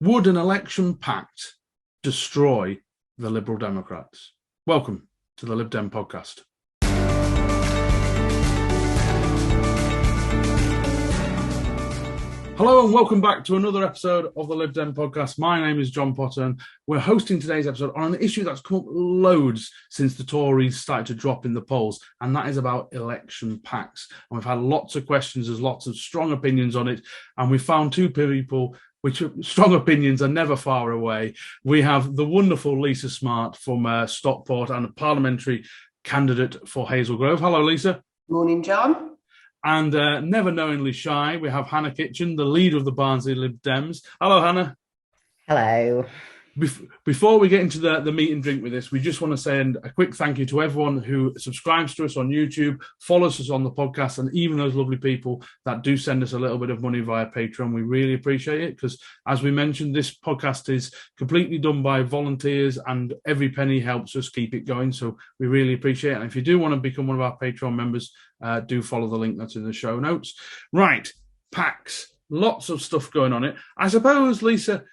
Would an election pact destroy the Liberal Democrats? Welcome to the Lib Dem Podcast. Hello and welcome back to another episode of the Lib Dem Podcast. My name is John Potter and we're hosting today's episode on an issue that's come up loads since the Tories started to drop in the polls, and that is about election pacts. And we've had lots of questions, there's lots of strong opinions on it, and we found two people which strong opinions are never far away. We have the wonderful Lisa Smart from Stockport and a parliamentary candidate for Hazel Grove. Hello, Lisa. Morning, John. And never knowingly shy, we have Hannah Kitchen, the leader of the Barnsley Lib Dems. Hello, Hannah. Hello. Before we get into the meat and drink with this, we just want to send a quick thank you to everyone who subscribes to us on YouTube, follows us on the podcast, and even those lovely people that do send us a little bit of money via Patreon. We really appreciate it because, as we mentioned, this podcast is completely done by volunteers and every penny helps us keep it going. So we really appreciate it. And if you do want to become one of our Patreon members, do follow the link that's in the show notes. Right, PACs, lots of stuff going on it. I suppose, Lisa...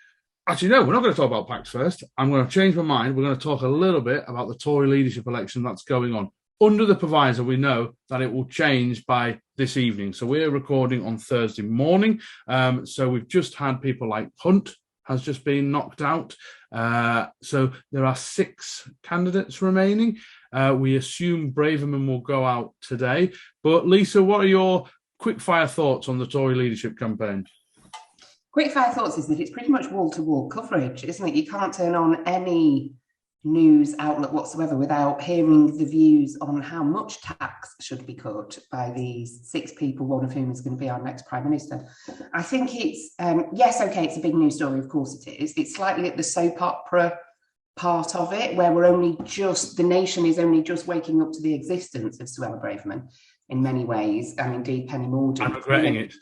Actually, no, we're not going to talk about PACs first. I'm going to change my mind. We're going to talk a little bit about the Tory leadership election that's going on. Under the proviso, we know that it will change by this evening. So we're recording on Thursday morning. So we've just had people like Hunt has just been knocked out. So there are 6 candidates remaining. We assume Braverman will go out today. But Lisa, what are your quick-fire thoughts on the Tory leadership campaign? Quick fire thoughts is that it's pretty much wall-to-wall coverage, isn't it? You can't turn on any news outlet whatsoever without hearing the views on how much tax should be cut by these 6 people, one of whom is going to be our next Prime Minister. I think it's, yes, okay, it's a big news story, of course it is. It's slightly at the soap opera part of it, where the nation is only just waking up to the existence of Suella Braverman in many ways, and indeed Penny Mordaunt. I'm regretting it.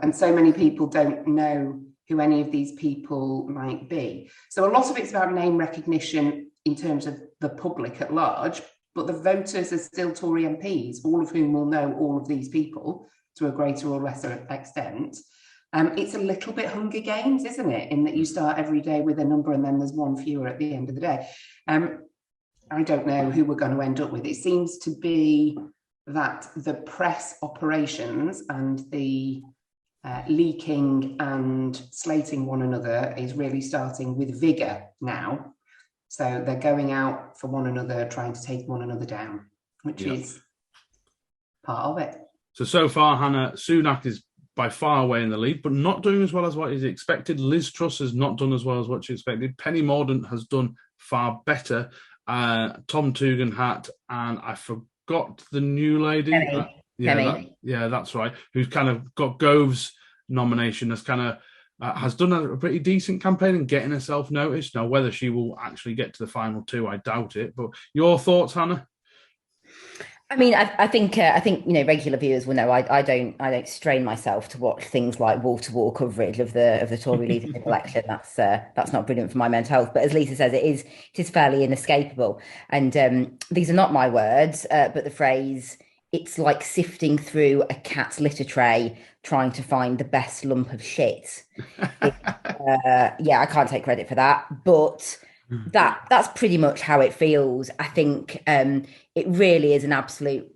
And so many people don't know who any of these people might be. So a lot of it's about name recognition in terms of the public at large, but the voters are still Tory MPs, all of whom will know all of these people to a greater or lesser extent. It's a little bit Hunger Games, isn't it? In that you start every day with a number and then there's one fewer at the end of the day. I don't know who we're going to end up with. It seems to be that the press operations and the leaking and slating one another is really starting with vigour now. So they're going out for one another, trying to take one another down, which is part of it. So far, Hannah, Sunak is by far away in the lead, but not doing as well as what is expected. Liz Truss has not done as well as what she expected. Penny Mordaunt has done far better. Tom Tugendhat, and I forgot the new lady. Penny. That's right. Who's kind of got Gove's nomination as kind of has done a pretty decent campaign and getting herself noticed. Now, whether she will actually get to the final 2, I doubt it. But your thoughts, Hannah? I mean, I think regular viewers will know I don't strain myself to watch things like wall-to-wall coverage of the Tory leadership election. That's not brilliant for my mental health. But as Lisa says, it is fairly inescapable. And these are not my words, but the phrase "it's like sifting through a cat's litter tray trying to find the best lump of shit." I can't take credit for that, but that's pretty much how it feels. I think it really is an absolute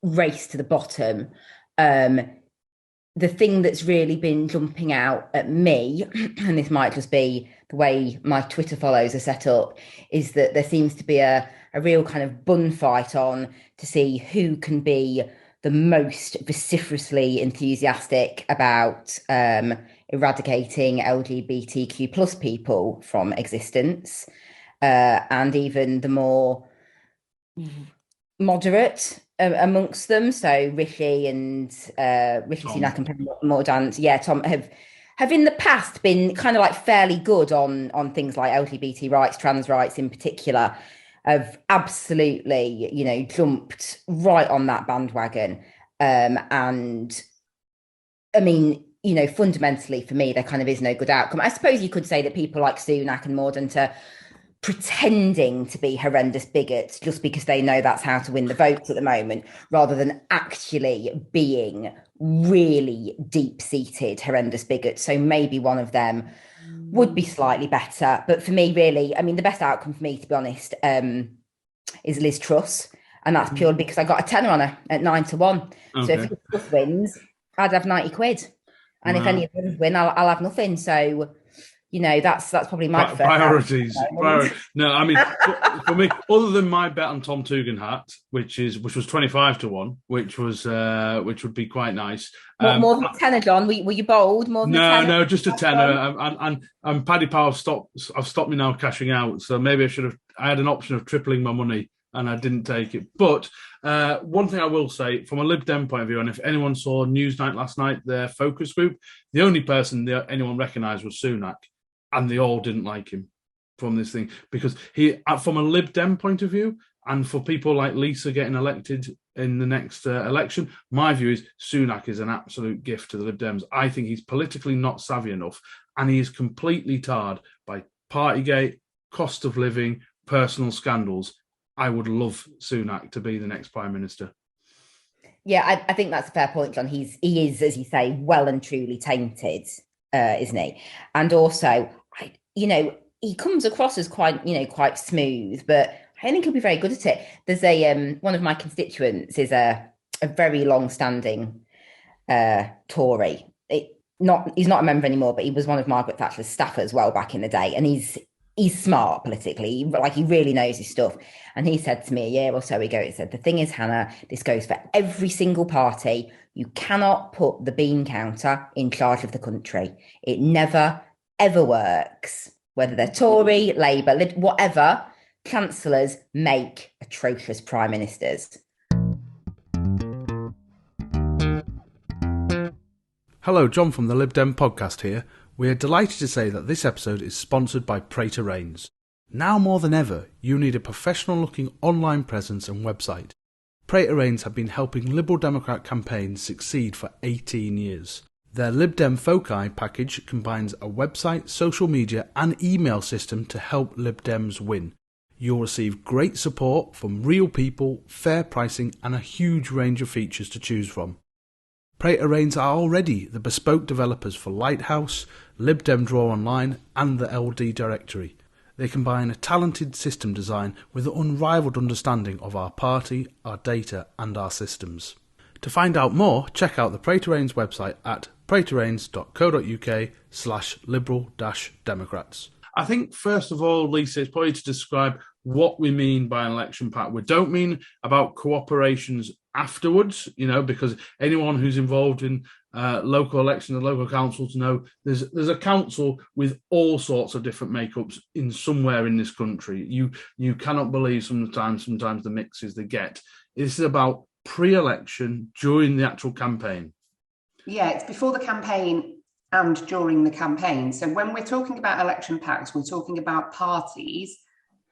race to the bottom. The thing that's really been jumping out at me, and this might just be the way my Twitter follows are set up, is that there seems to be a real kind of bun fight on to see who can be the most vociferously enthusiastic about eradicating LGBTQ plus people from existence, and even the more moderate amongst them. So Rishi Sunak and Penny Mordaunt, Tom have in the past been kind of like fairly good on things like LGBT rights, trans rights in particular. Have absolutely, jumped right on that bandwagon. And I mean, fundamentally for me, there kind of is no good outcome. I suppose you could say that people like Sunak and Mordaunt are pretending to be horrendous bigots just because they know that's how to win the votes at the moment, rather than actually being really deep-seated horrendous bigots. So maybe one of them would be slightly better. But for me, really, I mean, the best outcome for me, to be honest, is Liz Truss. And that's purely because I got a tenner on her at 9-1. Okay. So if Liz Truss wins, I'd have 90 quid. And if any of them win, I'll have nothing. So, you know, that's probably my priorities. No, I mean, for me, other than my bet on Tom Tugendhat, which was 25-1, which would be quite nice. More than a tenner, John. Were you bold? More than a tenner? No, just a tenner. And Paddy Power I've stopped me now cashing out. So maybe I had an option of tripling my money, and I didn't take it. But one thing I will say, from a Lib Dem point of view, and if anyone saw Newsnight last night, their focus group, the only person anyone recognised was Sunak, and they all didn't like him from this thing. Because he, from a Lib Dem point of view, and for people like Lisa getting elected in the next election, my view is Sunak is an absolute gift to the Lib Dems. I think he's politically not savvy enough, and he is completely tarred by Partygate, cost of living, personal scandals. I would love Sunak to be the next Prime Minister. Yeah, I think that's a fair point, John. He is, as you say, well and truly tainted, isn't he? And also, he comes across as quite smooth, but I think he'll be very good at it. There's one of my constituents is a very long-standing Tory. He's not a member anymore, but he was one of Margaret Thatcher's staffers well back in the day, and he's smart politically, he really knows his stuff. And he said to me a year or so ago, he said, the thing is, Hannah, this goes for every single party. You cannot put the bean counter in charge of the country. It never, ever works. Whether they're Tory, Labour, whatever, chancellors make atrocious prime ministers. Hello, John from the Lib Dem Podcast here. We are delighted to say that this episode is sponsored by Prater Rains. Now more than ever, you need a professional-looking online presence and website. Prater Rains have been helping Liberal Democrat campaigns succeed for 18 years. Their Lib Dem Foci package combines a website, social media and email system to help Lib Dems win. You'll receive great support from real people, fair pricing and a huge range of features to choose from. Prater Rains are already the bespoke developers for Lighthouse, Lib Dem Draw Online and the LD Directory. They combine a talented system design with an unrivaled understanding of our party, our data and our systems. To find out more, check out the Prater Rains website at praterrains.co.uk/liberal-democrats. I think, first of all, Lisa, it's probably to describe what we mean by an election pact. We don't mean about cooperations afterwards, because anyone who's involved in local elections and local councils know there's a council with all sorts of different makeups in somewhere in this country. You cannot believe sometimes the mixes they get. This is about pre-election, during the actual campaign. Yeah, it's before the campaign and during the campaign. So when we're talking about election pacts, we're talking about parties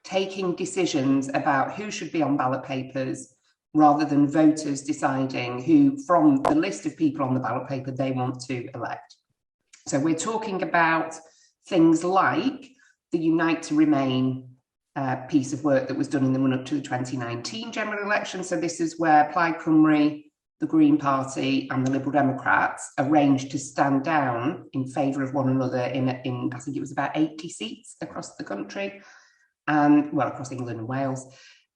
taking decisions about who should be on ballot papers, rather than voters deciding who, from the list of people on the ballot paper, they want to elect. So we're talking about things like the Unite to Remain piece of work that was done in the run-up to the 2019 general election. So this is where Plaid Cymru, the Green Party and the Liberal Democrats arranged to stand down in favour of one another in I think it was about 80 seats across the country, and across England and Wales.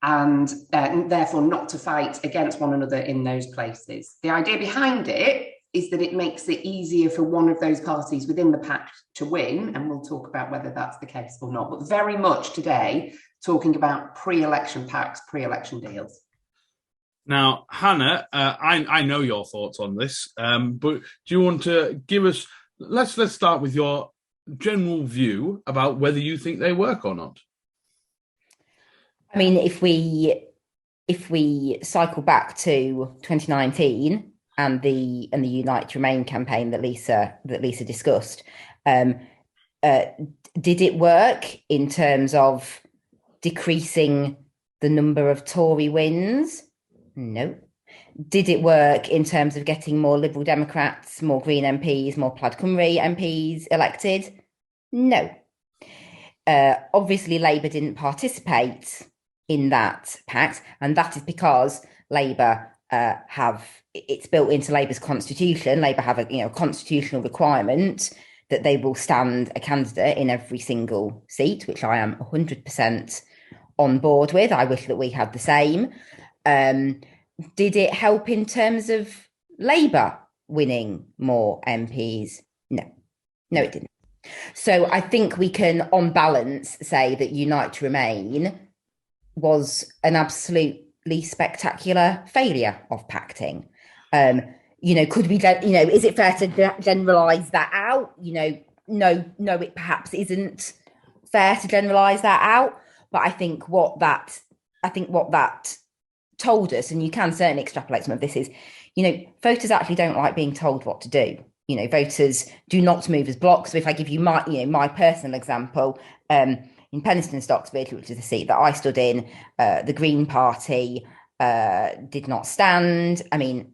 And therefore not to fight against one another in those places. The idea behind it is that it makes it easier for one of those parties within the pact to win, and we'll talk about whether that's the case or not, but very much today talking about pre-election pacts, pre-election deals. Now, Hannah, I know your thoughts on this, but do you want to give us, let's start with your general view about whether you think they work or not. I mean, if we cycle back to 2019 and the Unite to Remain campaign that Lisa discussed, did it work in terms of decreasing the number of Tory wins? No. Did it work in terms of getting more Liberal Democrats, more Green MPs, more Plaid Cymru MPs elected? No. Obviously, Labour didn't participate in that pact, and that is because Labour it's built into Labour's constitution. Labour have a constitutional requirement that they will stand a candidate in every single seat, which I am 100% on board with. I wish that we had the same. Did it help in terms of Labour winning more MPs? No, it didn't. So I think we can, on balance, say that Unite to Remain was an absolutely spectacular failure of pacting. Could we, is it fair to generalise that out? No, it perhaps isn't fair to generalise that out. But I think what that told us, and you can certainly extrapolate some of this, is, voters actually don't like being told what to do. Voters do not move as blocks. So if I give you my personal example, in Penistone Stocksbridge, which is the seat that I stood in, the Green Party did not stand. I mean,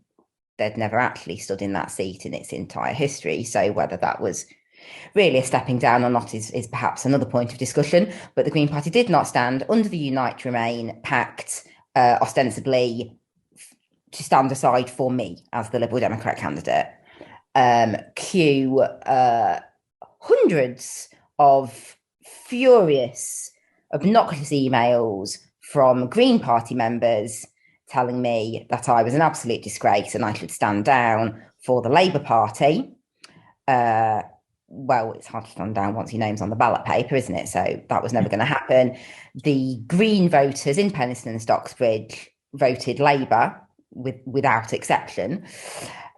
they'd never actually stood in that seat in its entire history. So whether that was really a stepping down or not is perhaps another point of discussion. But the Green Party did not stand under the Unite to Remain Pact, ostensibly to stand aside for me as the Liberal Democrat candidate. Hundreds of furious, obnoxious emails from Green Party members telling me that I was an absolute disgrace and I should stand down for the Labour Party. Well, it's hard to stand down once your name's on the ballot paper, isn't it? So that was never going to happen. The Green voters in Penistone and Stocksbridge voted Labour without exception.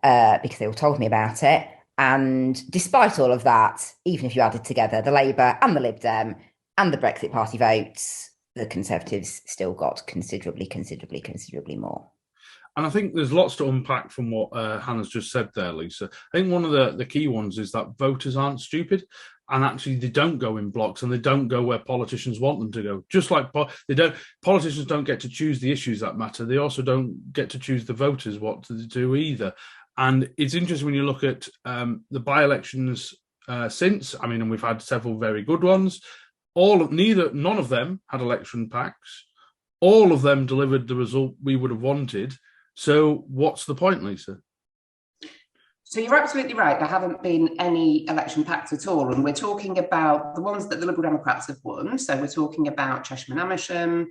Because they all told me about it. And despite all of that, even if you added together the Labour and the Lib Dem and the Brexit Party votes, the Conservatives still got considerably more. And I think there's lots to unpack from what Hannah's just said there, Lisa. I think one of the key ones is that voters aren't stupid, and actually they don't go in blocks and they don't go where politicians want them to go. Just like politicians don't get to choose the issues that matter. They also don't get to choose the voters what to do either. And it's interesting when you look at the by-elections since. I mean, and we've had several very good ones. None of them had election pacts. All of them delivered the result we would have wanted. So what's the point, Lisa? So you're absolutely right. There haven't been any election pacts at all. And we're talking about the ones that the Liberal Democrats have won. So we're talking about Cheshire and Amersham,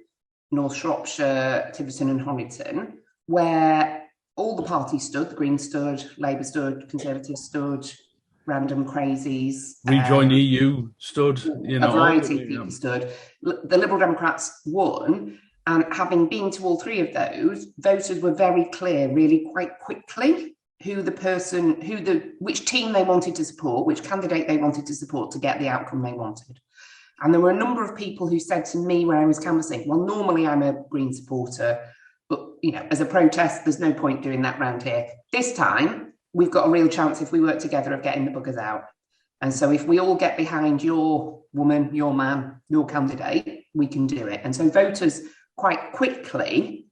North Shropshire, Tiverton and Honiton, where all the parties stood. The Greens stood, Labour stood, Conservatives stood, Random Crazies. Rejoin EU stood. A variety of people stood. The Liberal Democrats won. And having been to all three of those, voters were very clear really quite quickly which team they wanted to support, which candidate they wanted to support to get the outcome they wanted. And there were a number of people who said to me when I was canvassing, well, normally I'm a Green supporter, but, as a protest, there's no point doing that round here. This time, we've got a real chance if we work together of getting the buggers out. And so if we all get behind your woman, your man, your candidate, we can do it. And so voters quite quickly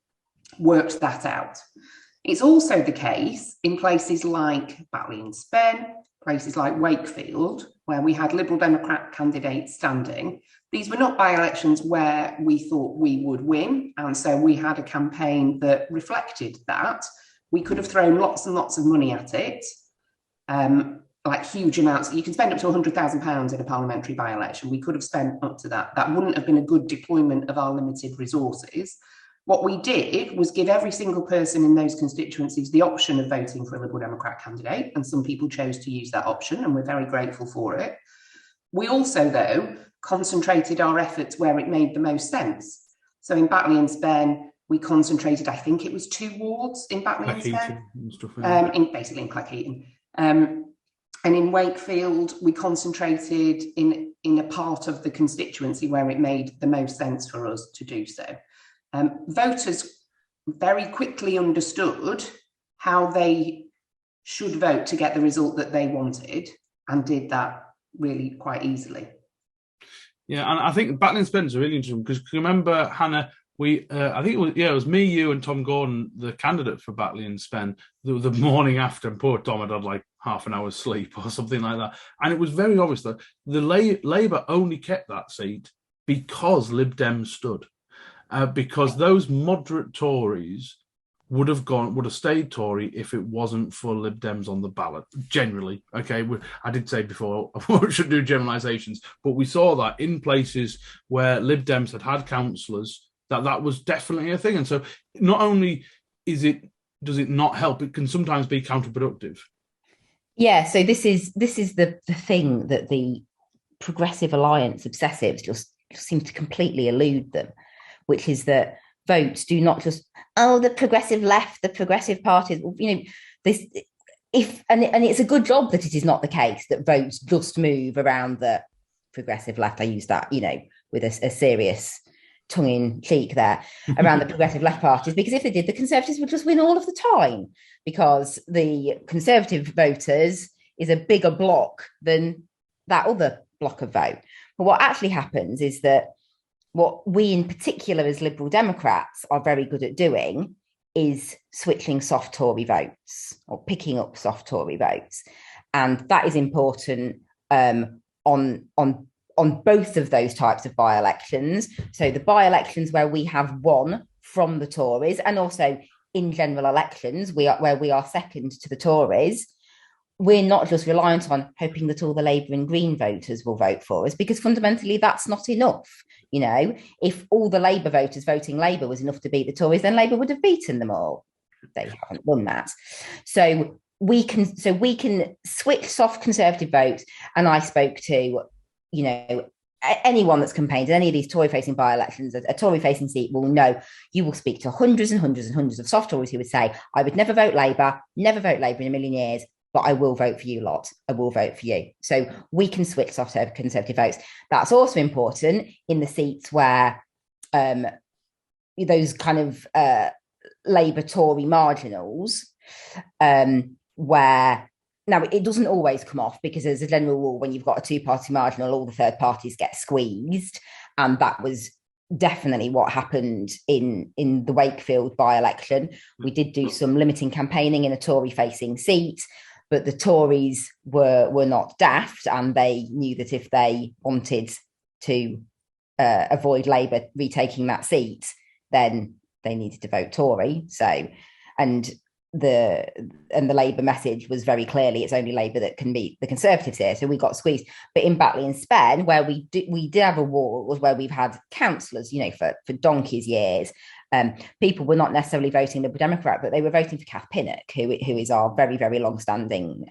worked that out. It's also the case in places like Batley and Spen, places like Wakefield, where we had Liberal Democrat candidates standing. These were not by-elections where we thought we would win, and so we had a campaign that reflected that. We could have thrown lots and lots of money at it, like huge amounts. You can spend up to £100,000 in a parliamentary by-election. We could have spent up to that. That wouldn't have been a good deployment of our limited resources. What we did was give every single person in those constituencies the option of voting for a Liberal Democrat candidate, and some people chose to use that option, and we're very grateful for it. We also, though, concentrated our efforts where it made the most sense. So in Batley and Spen, we concentrated, I think it was 2 wards in Batley and Spen, basically in Clackheaton. And in Wakefield, we concentrated in a part of the constituency where it made the most sense for us to do so. Voters very quickly understood how they should vote to get the result that they wanted, and did that really quite easily. Yeah, and I think Batley and Spencer are really interesting because remember, Hannah, I think it was me, you, and Tom Gordon, the candidate for Batley and Spen, the morning after, and poor Tom had like half an hour's sleep or something like that. And it was very obvious that the Labour only kept that seat because Lib Dems stood. Because those moderate Tories would have stayed Tory if it wasn't for Lib Dems on the ballot, generally. Okay, I did say before, we should do generalisations, but we saw that in places where Lib Dems had councillors, that was definitely a thing. And so not only does it not help, it can sometimes be counterproductive. Yeah, so this is the thing that the Progressive Alliance obsessives just seem to completely elude them, which is that votes do not just, the progressive left, the progressive parties, this, and it's a good job that it is not the case that votes just move around the progressive left. I use that, with a serious tongue in cheek there, around the progressive left parties, because if they did, the Conservatives would just win all of the time, because the Conservative voters is a bigger block than that other block of vote. But what actually happens is that what we in particular as Liberal Democrats are very good at doing is switching soft Tory votes or picking up soft Tory votes. And that is important on both of those types of by-elections. So the by-elections where we have won from the Tories, and also in general elections where we are second to the Tories, we're not just reliant on hoping that all the Labour and Green voters will vote for us, because fundamentally that's not enough. If all the Labour voters voting Labour was enough to beat the Tories, then Labour would have beaten them all. They haven't done that. So we can switch soft Conservative votes. And I spoke to, anyone that's campaigned in any of these Tory-facing by-elections, a Tory-facing seat will know. You will speak to hundreds and hundreds and hundreds of soft Tories who would say, I would never vote Labour in a million years, but I will vote for you lot. I will vote for you. So we can switch soft Conservative votes. That's also important in the seats where those kind of Labour Tory marginals, where now it doesn't always come off, because as a general rule, when you've got a two-party marginal, all the third parties get squeezed. And that was definitely what happened in the Wakefield by-election. We did do some limiting campaigning in a Tory-facing seat, but the Tories were not daft, and they knew that if they wanted to avoid Labour retaking that seat, then they needed to vote Tory. So, and the Labour message was very clearly, it's only Labour that can beat the Conservatives here. So we got squeezed. But in Batley and Spen, where we did have a war, was where we've had councillors, for donkey's years. People were not necessarily voting Liberal Democrat, but they were voting for Kath Pinnock, who is our very, very long-standing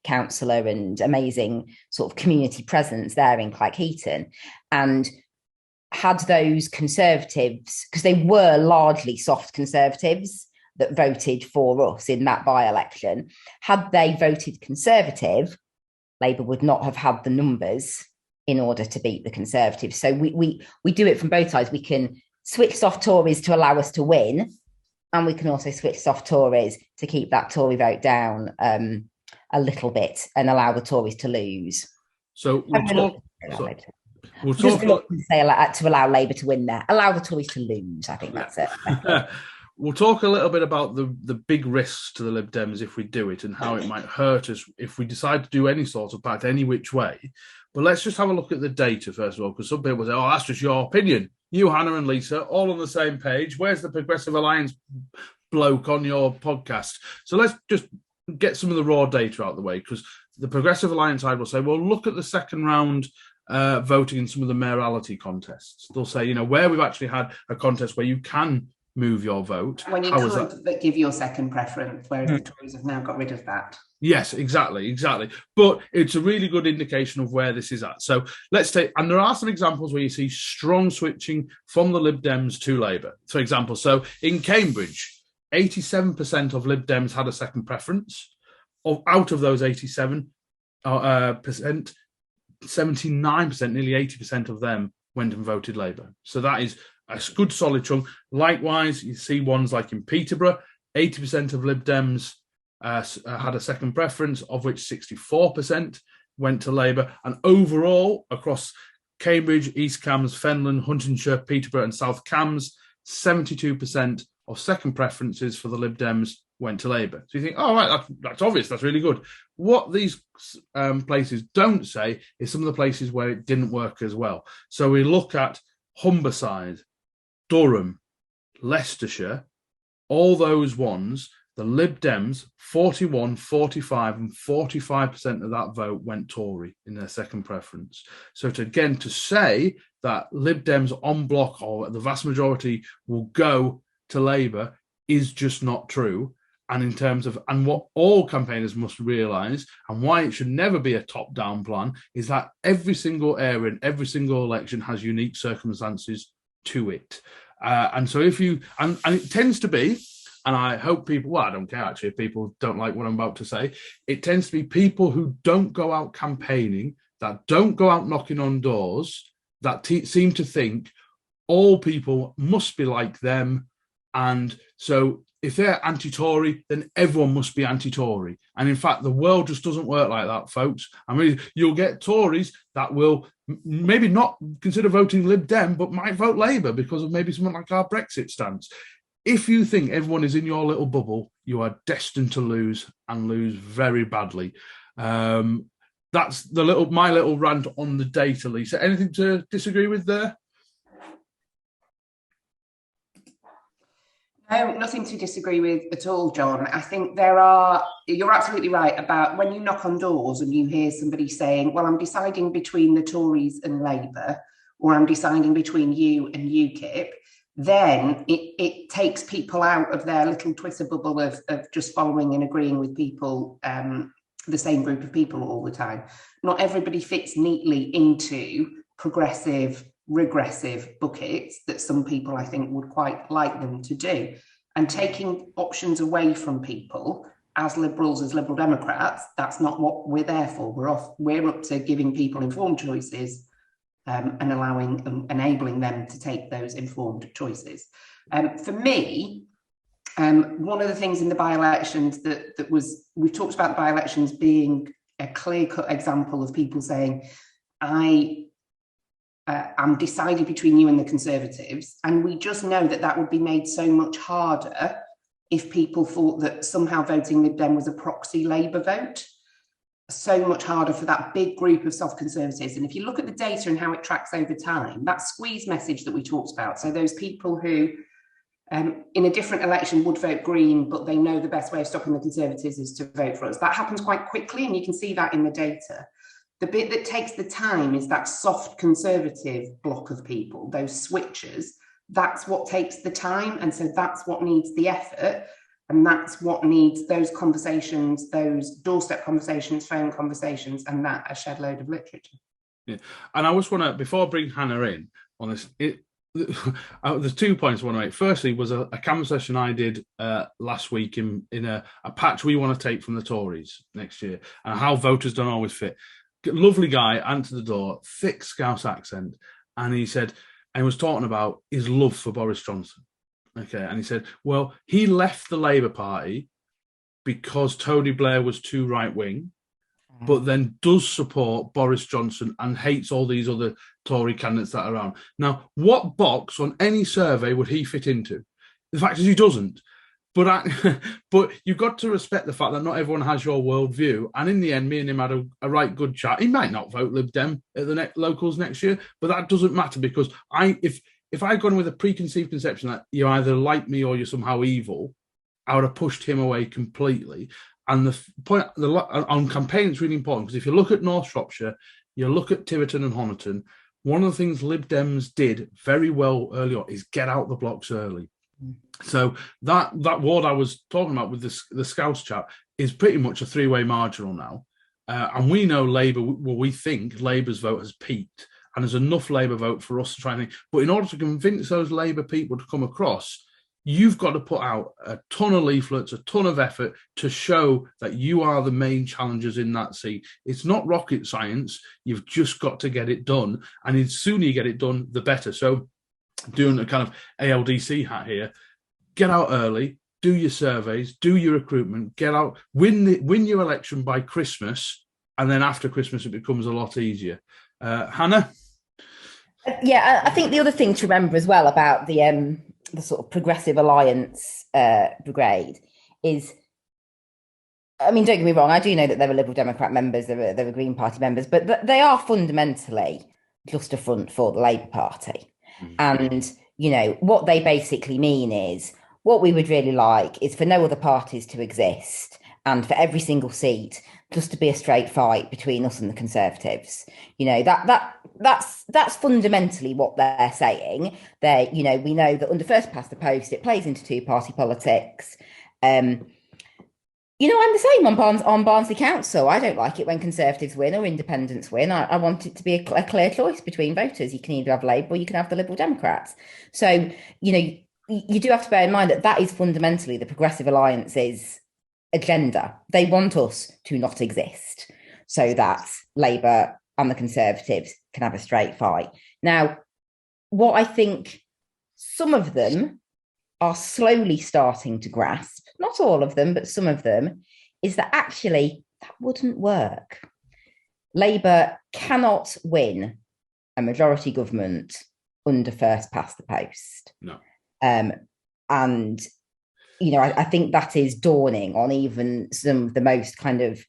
councillor and amazing sort of community presence there in Cleckheaton. And had those Conservatives, because they were largely soft Conservatives that voted for us in that by-election, had they voted Conservative, Labour would not have had the numbers in order to beat the Conservatives. So we do it from both sides. We can switch soft Tories to allow us to win, and we can also switch soft Tories to keep that Tory vote down a little bit and allow the Tories to lose. So to allow Labour to win there, allow the Tories to lose. I think that's it. We'll talk a little bit about the big risks to the Lib Dems if we do it, and how it might hurt us if we decide to do any sort of pact any which way. But let's just have a look at the data first of all, because some people say, oh, that's just your opinion. You, Hannah and Lisa, all on the same page. Where's the Progressive Alliance bloke on your podcast? So let's just get some of the raw data out of the way, because the Progressive Alliance side will say, well, look at the second round voting in some of the mayoralty contests. They'll say, where we've actually had a contest where you can move your vote. When you could give your second preference, whereas the Tories have now got rid of that. Yes, exactly. But it's a really good indication of where this is at. So let's take, and there are some examples where you see strong switching from the Lib Dems to Labour. For example, so in Cambridge, 87% of Lib Dems had a second preference. Out of those 87%, 79%, nearly 80% of them went and voted Labour. So that is a good solid chunk. Likewise, you see ones like in Peterborough, 80% of Lib Dems had a second preference, of which 64% went to Labour. And overall, across Cambridge, East Cambs, Fenland, Huntingdonshire, Peterborough and South Cambs, 72% of second preferences for the Lib Dems went to Labour. So you think, oh, right, that's obvious. That's really good. What these places don't say is some of the places where it didn't work as well. So we look at Humberside, Durham, Leicestershire, all those ones, the Lib Dems, 41, 45 and 45% of that vote went Tory in their second preference. So to say that Lib Dems en bloc or the vast majority will go to Labour is just not true. And in terms of, and what all campaigners must realise, and why it should never be a top-down plan, is that every single area and every single election has unique circumstances to it. And so if you, and it tends to be, and I hope people, well, I don't care actually if people don't like what I'm about to say, it tends to be people who don't go out campaigning, that don't go out knocking on doors, that seem to think all people must be like them. And so if they're anti-Tory, then everyone must be anti-Tory. And in fact, the world just doesn't work like that, folks. I mean, you'll get Tories that will maybe not consider voting Lib Dem, but might vote Labour because of maybe something like our Brexit stance. If you think everyone is in your little bubble, you are destined to lose and lose very badly. That's my little rant on the data, Lisa. Anything to disagree with there? No, nothing to disagree with at all, John. I think you're absolutely right about when you knock on doors and you hear somebody saying, well, I'm deciding between the Tories and Labour, or I'm deciding between you and UKIP, then it takes people out of their little Twitter bubble of just following and agreeing with people, the same group of people all the time. Not everybody fits neatly into progressive, regressive buckets that some people, I think, would quite like them to do. And taking options away from people as Liberals, as Liberal Democrats, that's not what we're there for. We're up to giving people informed choices and enabling them to take those informed choices. For me, one of the things in the by-elections we talked about the by-elections being a clear-cut example of people saying, I'm deciding between you and the Conservatives. And we just know that would be made so much harder if people thought that somehow voting Lib Dem was a proxy Labour vote. So much harder for that big group of soft Conservatives. And if you look at the data and how it tracks over time, that squeeze message that we talked about, so those people who in a different election would vote Green, but they know the best way of stopping the Conservatives is to vote for us. That happens quite quickly, and you can see that in the data. The bit that takes the time is that soft Conservative block of people, those switchers. That's what takes the time. And so that's what needs the effort. And that's what needs those conversations, those doorstep conversations, phone conversations, and that a shed load of literature. Yeah. And I just want to, before I bring Hannah in on this, there's 2 points I want to make. Firstly, was a conversation I did last week in a patch we want to take from the Tories next year, and how voters don't always fit. Lovely guy, answered the door, thick Scouse accent, and he said, and he was talking about his love for Boris Johnson. Okay, and he said, well, he left the Labour Party because Tony Blair was too right-wing, but then does support Boris Johnson and hates all these other Tory candidates that are around. Now, what box on any survey would he fit into? The fact is he doesn't. But you've got to respect the fact that not everyone has your worldview. And in the end, me and him had a right good chat. He might not vote Lib Dem at the locals next year, but that doesn't matter because if I'd gone with a preconceived conception that you either like me or you're somehow evil, I would have pushed him away completely. And the point on campaign is really important because if you look at North Shropshire, you look at Tiverton and Honiton, one of the things Lib Dems did very well early on is get out the blocks early. So that ward I was talking about with the Scouse chat is pretty much a three-way marginal now. And we know Labour, well, we think Labour's vote has peaked and there's enough Labour vote for us to try and think. But in order to convince those Labour people to come across, you've got to put out a ton of leaflets, a ton of effort to show that you are the main challengers in that seat. It's not rocket science. You've just got to get it done. And the sooner you get it done, the better. So doing a kind of ALDC hat here, get out early, do your surveys, do your recruitment, get out, win your election by Christmas, and then after Christmas it becomes a lot easier. Hannah? Yeah, I think the other thing to remember as well about the sort of Progressive Alliance brigade is, I mean, don't get me wrong, I do know that there are Liberal Democrat members, there are Green Party members, but they are fundamentally just a front for the Labour Party. And, what they basically mean is, what we would really like is for no other parties to exist and for every single seat just to be a straight fight between us and the Conservatives. That's fundamentally what they're saying. We know that under first past the post, it plays into two-party politics. I'm the same on Barnsley Council. I don't like it when Conservatives win or Independents win. I want it to be a clear choice between voters. You can either have Labour or you can have the Liberal Democrats. So, you do have to bear in mind that is fundamentally the Progressive Alliance's agenda. They want us to not exist so that Labour and the Conservatives can have a straight fight. Now, what I think some of them are slowly starting to grasp, not all of them, but some of them, is that actually that wouldn't work. Labour cannot win a majority government under first past the post. No. I think that is dawning on even some of the most kind of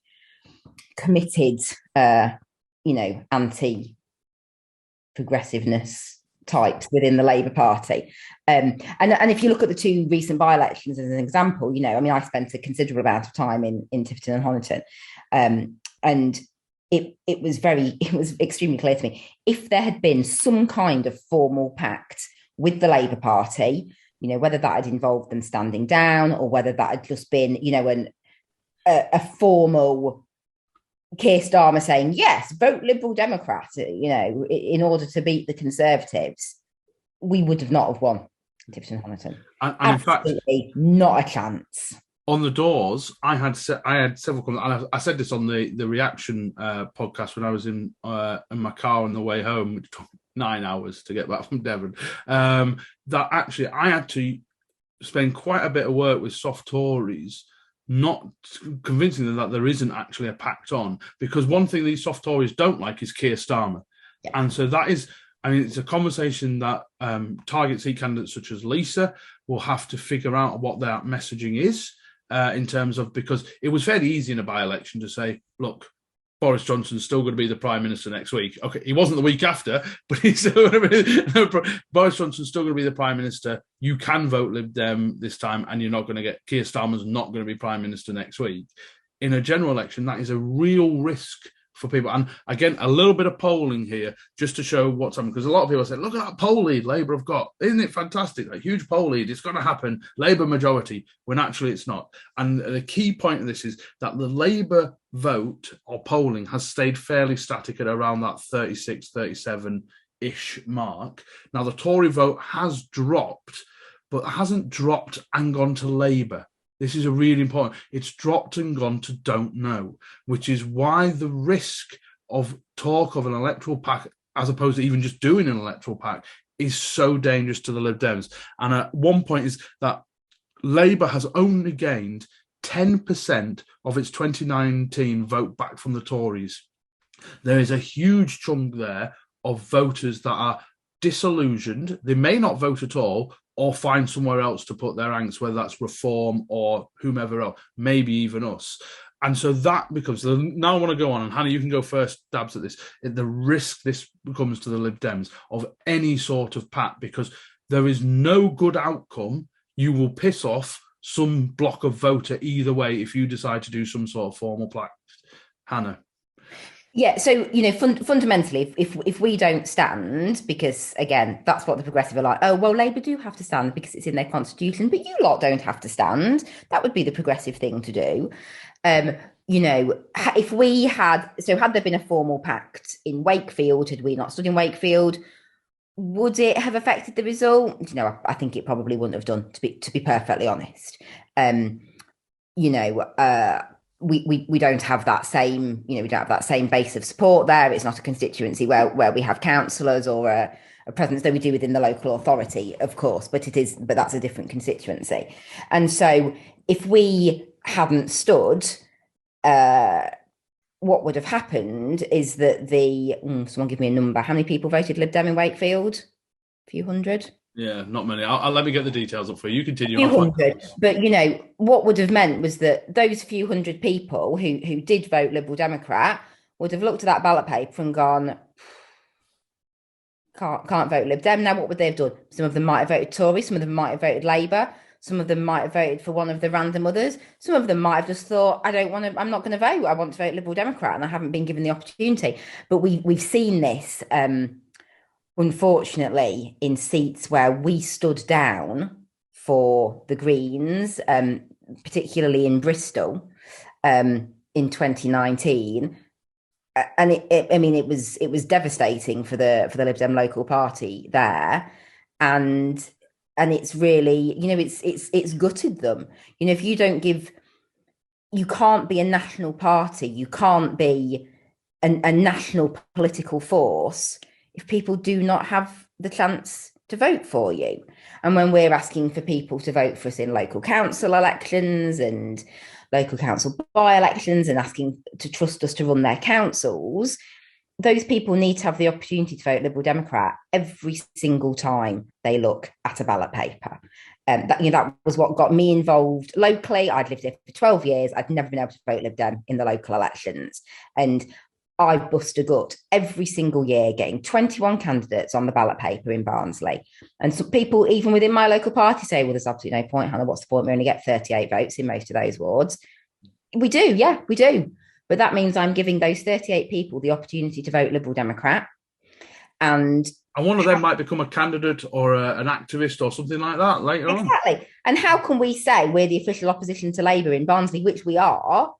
committed, anti-progressiveness types within the Labour Party. And if you look at the two recent by-elections as an example, I spent a considerable amount of time in Tiverton and Honiton, and it was extremely clear to me, if there had been some kind of formal pact with the Labour Party, whether that had involved them standing down or whether that had just been, a formal Keir Starmer saying, yes, vote Liberal Democrat, in order to beat the Conservatives, we would have not have won Tiverton Honiton. And in fact, not a chance. On the doors, I had several comments, and I said this on the reaction podcast when I was in my car on the way home, which took 9 hours to get back from Devon, that actually I had to spend quite a bit of work with soft Tories, not convincing them that there isn't actually a pact on, because one thing these soft Tories don't like is Keir Starmer. Yeah. And so that is, it's a conversation that target seat candidates such as Lisa will have to figure out what their messaging is in terms of, because it was fairly easy in a by-election to say, look, Boris Johnson's still going to be the Prime Minister next week. Okay, he wasn't the week after, but he's still going to be, Boris Johnson's still going to be the Prime Minister. You can vote Lib Dem this time, and you're not going to get, Keir Starmer's not going to be Prime Minister next week. In a general election, that is a real risk for people. And again, a little bit of polling here just to show what's happening, because a lot of people say, look at that poll lead Labour have got. Isn't it fantastic? A huge poll lead. It's going to happen. Labour majority, when actually it's not. And the key point of this is that the Labour vote or polling has stayed fairly static at around that 36, 37-ish mark. Now, the Tory vote has dropped, but hasn't dropped and gone to Labour. This is a really important. It's dropped and gone to don't know, which is why the risk of talk of an electoral pact, as opposed to even just doing an electoral pact, is so dangerous to the Lib Dems. And at one point is that Labour has only gained 10% of its 2019 vote back from the Tories. There is a huge chunk there of voters that are disillusioned. They may not vote at all, or find somewhere else to put their angst, whether that's Reform or whomever else, maybe even us. And so that becomes, now I want to go on, and Hannah, you can go first dabs at this, the risk this becomes to the Lib Dems of any sort of pact, because there is no good outcome. You will piss off some block of voter either way if you decide to do some sort of formal pact. Hannah. Yeah, so, fundamentally, if we don't stand, because, again, that's what the Progressive are like, oh, well, Labour do have to stand because it's in their constitution, but you lot don't have to stand. That would be the Progressive thing to do. If we had there been a formal pact in Wakefield, had we not stood in Wakefield, would it have affected the result? I think it probably wouldn't have done, to be perfectly honest. We don't have that same, we don't have that same base of support there. It's not a constituency where we have councillors or a presence, though we do within the local authority, of course, but that's a different constituency. And so if we hadn't stood, what would have happened is that someone give me a number. How many people voted Lib Dem in Wakefield? A few hundred? Yeah, not many. I'll let me get the details up for you. You continue. Few hundred, but what would have meant was that those few hundred people who did vote Liberal Democrat would have looked at that ballot paper and gone, can't vote Lib Dem. Now, what would they have done? Some of them might have voted Tory, some of them might have voted Labour, some of them might have voted for one of the random others. Some of them might have just thought, I'm not going to vote. I want to vote Liberal Democrat, and I haven't been given the opportunity. But we've seen this. Unfortunately, in seats where we stood down for the Greens, particularly in Bristol, in 2019, and it was devastating for the Lib Dem local party there, and it's really it's gutted them. If you don't give, you can't be a national party, you can't be a national political force if people do not have the chance to vote for you. And when we're asking for people to vote for us in local council elections and local council by-elections and asking to trust us to run their councils, those people need to have the opportunity to vote Liberal Democrat every single time they look at a ballot paper. That was what got me involved locally. I'd lived here for 12 years. I'd never been able to vote Lib Dem in the local elections. And I bust a gut every single year getting 21 candidates on the ballot paper in Barnsley. And some people, even within my local party, say, well, there's absolutely no point, Hannah. What's the point? We only get 38 votes in most of those wards. We do. Yeah, we do. But that means I'm giving those 38 people the opportunity to vote Liberal Democrat. And one of them might become a candidate or an activist or something like that later on. Exactly. And how can we say we're the official opposition to Labour in Barnsley, which we are,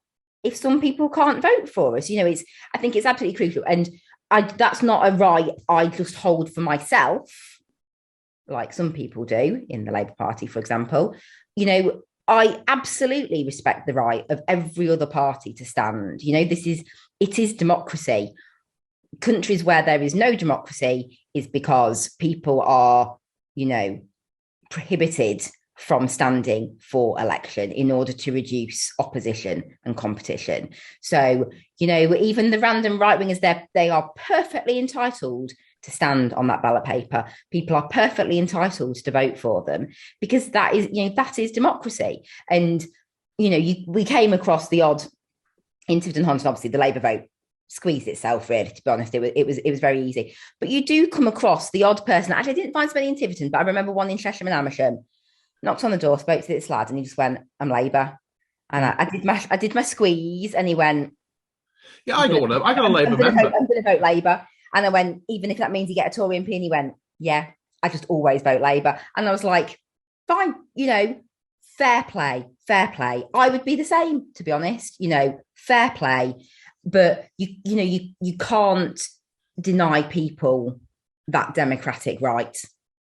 if some people can't vote for us? I think it's absolutely crucial. And that's not a right I just hold for myself, like some people do in the Labour Party, for example. I absolutely respect the right of every other party to stand. It is democracy. Countries where there is no democracy is because people are, prohibited from standing for election in order to reduce opposition and competition. So, even the random right-wingers, they are perfectly entitled to stand on that ballot paper. People are perfectly entitled to vote for them because that is democracy. And, we came across the odd in Tiverton-Honton, obviously the Labour vote squeezed itself, really, to be honest. It was very easy. But you do come across the odd person. Actually, I didn't find so many in Tiverton, but I remember one in Chesham and Amersham. Knocked on the door, spoke to this lad, and he just went, "I'm Labour." And I did my squeeze, and he went, "Yeah, I got a Labour member. I'm going to vote Labour." And I went, "Even if that means you get a Tory MP," and he went, "Yeah, I just always vote Labour." And I was like, "Fine, fair play. I would be the same, to be honest. Fair play, but you can't deny people that democratic right."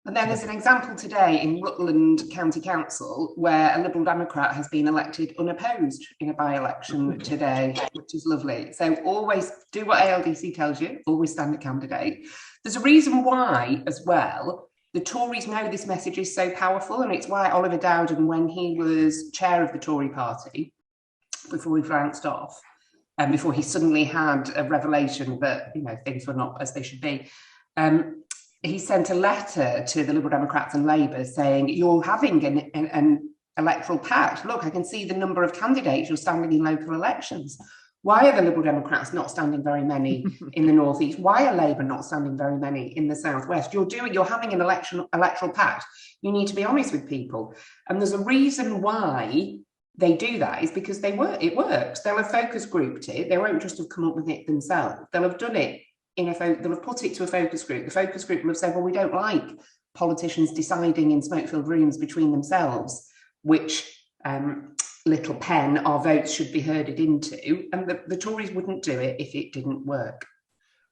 And then there's an example today in Rutland County Council where a Liberal Democrat has been elected unopposed in a by-election today, which is lovely. So always do what ALDC tells you, always stand a candidate. There's a reason why as well. The Tories know this message is so powerful, and it's why Oliver Dowden, when he was chair of the Tory party, before he flounced off, and before he suddenly had a revelation that, things were not as they should be, he sent a letter to the Liberal Democrats and Labour saying, you're having an electoral pact. Look, I can see the number of candidates you're standing in local elections. Why are the Liberal Democrats not standing very many in the North East? Why are Labour not standing very many in the South West? You're having an electoral pact. You need to be honest with people. And there's a reason why they do that is because it works. They'll have focus grouped it. They won't just have come up with it themselves. They'll have done it they'll have put it to a focus group. The focus group will have said, well, we don't like politicians deciding in smoke-filled rooms between themselves which little pen our votes should be herded into. And the Tories wouldn't do it if it didn't work.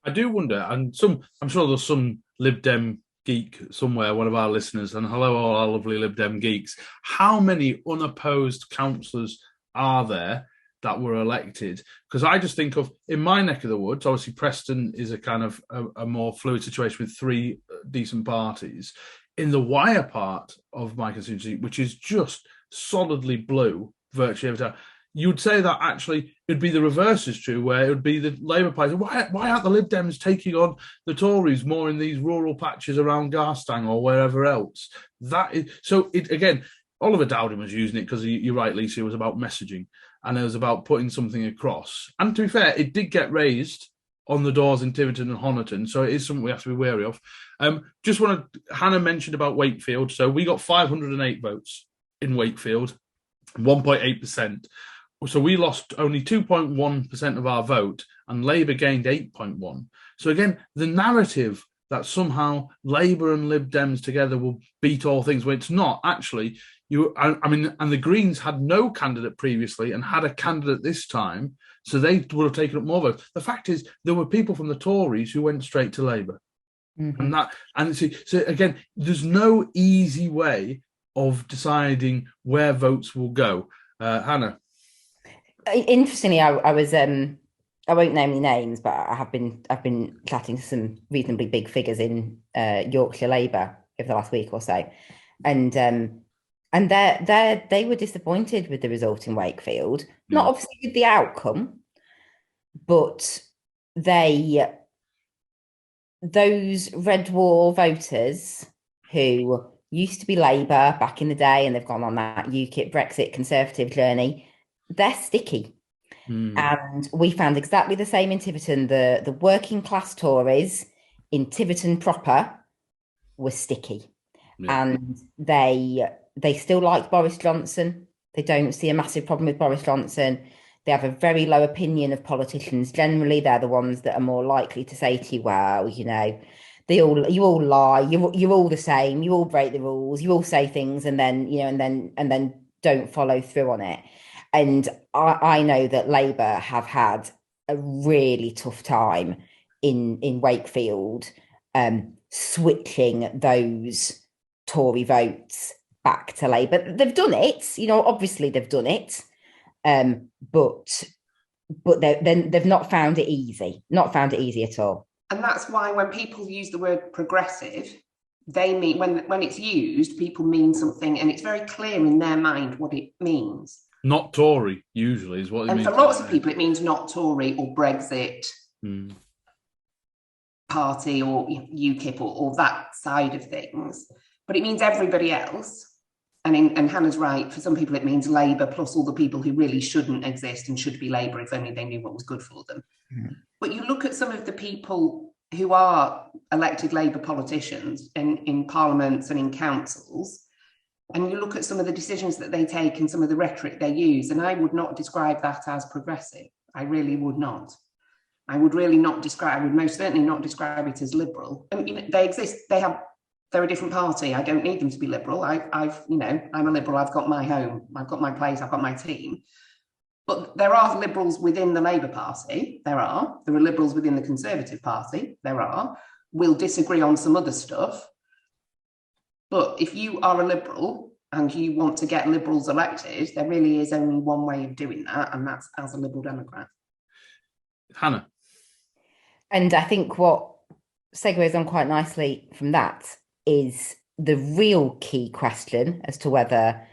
I do wonder, and I'm sure there's some Lib Dem geek somewhere, one of our listeners, and hello all our lovely Lib Dem geeks, how many unopposed councillors are there that were elected? Because I just think of, in my neck of the woods, obviously Preston is a kind of a more fluid situation with three decent parties. In the Wire part of my constituency, which is just solidly blue virtually every time, you'd say that actually it'd be the reverse is true, where it would be the Labour Party. Why aren't the Lib Dems taking on the Tories more in these rural patches around Garstang or wherever else? Again, Oliver Dowden was using it because you're right, Lisa, it was about messaging and it was about putting something across. And to be fair, it did get raised on the doors in Tiverton and Honiton, so it is something we have to be wary of. Hannah mentioned about Wakefield, so we got 508 votes in Wakefield, 1.8%. So we lost only 2.1% of our vote, and Labour gained 8.1%. So again, the narrative that somehow Labour and Lib Dems together will beat all things, well, it's not actually. And the Greens had no candidate previously and had a candidate this time, so they would have taken up more votes. The fact is, there were people from the Tories who went straight to Labour, so again, there's no easy way of deciding where votes will go. Hannah. Interestingly, I was I won't name any names, but I've been chatting to some reasonably big figures in Yorkshire Labour over the last week or so, and they were disappointed with the result in Wakefield. Not obviously with the outcome, but those Red Wall voters who used to be Labour back in the day and they've gone on that UKIP Brexit Conservative journey, they're sticky. And we found exactly the same in Tiverton. The working class Tories in Tiverton proper were sticky. And they still like Boris Johnson. They don't see a massive problem with Boris Johnson. They have a very low opinion of politicians generally. They're the ones that are more likely to say to you, well, you all lie, you're all the same, you all break the rules, you all say things and then don't follow through on it. And I know that Labour have had a really tough time in Wakefield switching those Tory votes back to Labour. They've done it, obviously they've done it, but they've not found it easy, at all. And that's why when people use the word progressive, they mean, when it's used, people mean something, and it's very clear in their mind what it means. Not Tory, usually, is what it means. And for lots of people, it means not Tory or Brexit party or UKIP or that side of things. But it means everybody else. And Hannah's right, for some people it means Labour plus all the people who really shouldn't exist and should be Labour if only they knew what was good for them. But you look at some of the people who are elected Labour politicians in parliaments and in councils, and you look at some of the decisions that they take and some of the rhetoric they use, and I would not describe that as progressive. I really would not. I would most certainly not describe it as liberal. I mean, they exist. They're a different party. I don't need them to be liberal. I'm a liberal. I've got my home. I've got my place. I've got my team. But there are liberals within the Labour Party. There are liberals within the Conservative Party. We'll disagree on some other stuff. But if you are a Liberal and you want to get Liberals elected, there really is only one way of doing that, and that's as a Liberal Democrat. Hannah. And I think what segues on quite nicely from that is the real key question as to whether